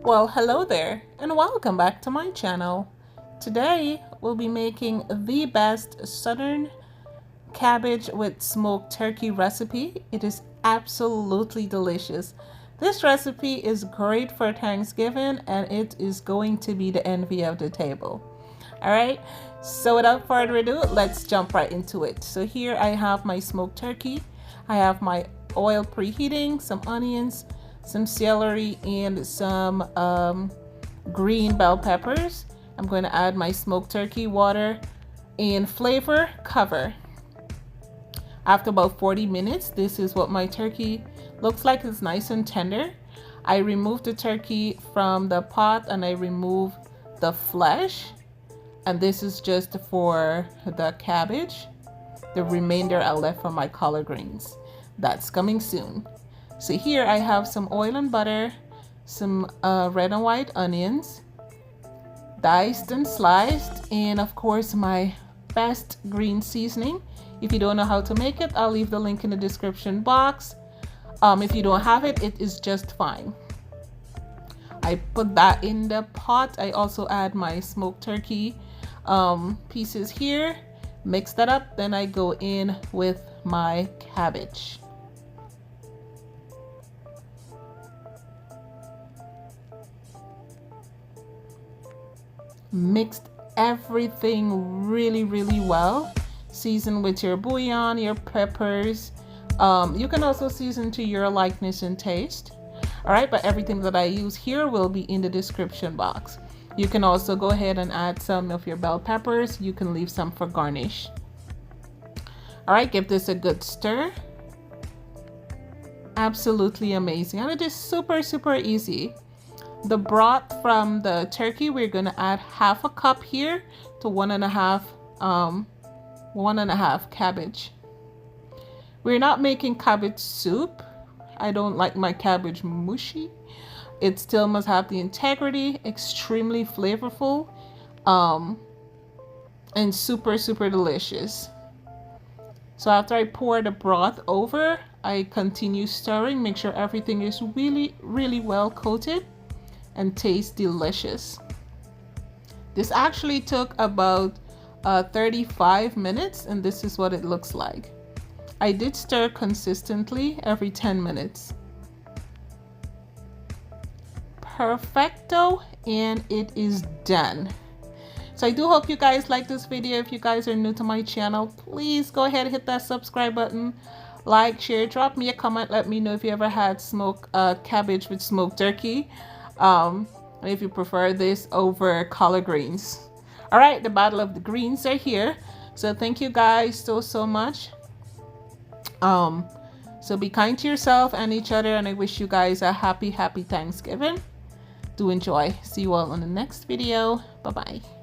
Well, hello there and welcome back to my channel. Today we'll be making the best southern cabbage with smoked turkey recipe. It is absolutely delicious. This recipe is great for Thanksgiving and it is going to be the envy of the table. All right, so without further ado, let's jump right into it. So here I have my smoked turkey. I have my oil preheating, some onions, some celery, and some green bell peppers. I'm going to add my smoked turkey, water, and flavor, cover. After about 40 minutes, this is what my turkey looks like. It's nice and tender. I remove the turkey from the pot and I remove the flesh. And this is just for the cabbage. The remainder I left for my collard greens. That's coming soon. So here I have some oil and butter, some red and white onions, diced and sliced, and of course my best green seasoning. If you don't know how to make it, I'll leave the link in the description box. If you don't have it, it is just fine. I put that in the pot. I also add my smoked turkey pieces here, mix that up, then I go in with my cabbage. Mixed everything really well. Season with your bouillon, your peppers. You can also season to your likeness and taste. All right, but everything that I use here will be in the description box. You can also go ahead and add some of your bell peppers. You can leave some for garnish. All right, give this a good stir. Absolutely amazing, and it is super easy. The broth from the turkey, we're gonna add half a cup here to one and a half cabbage. We're not making cabbage soup. I don't like my cabbage mushy. It still must have the integrity, extremely flavorful, and super delicious. So after I pour the broth over, I continue stirring, make sure everything is really well coated and tastes delicious. This actually took about 35 minutes and this is what it looks like. I did stir consistently every 10 minutes. Perfecto, and it is done. So I do hope you guys like this video. If you guys are new to my channel, please go ahead and hit that subscribe button, like, share, drop me a comment, let me know if you ever had smoked cabbage with smoked turkey. If you prefer this over collard greens. All right, the battle of the greens are here. So thank you guys so much. So be kind to yourself and each other, and I wish you guys a happy Thanksgiving. Do enjoy. See you all on the next video. Bye bye.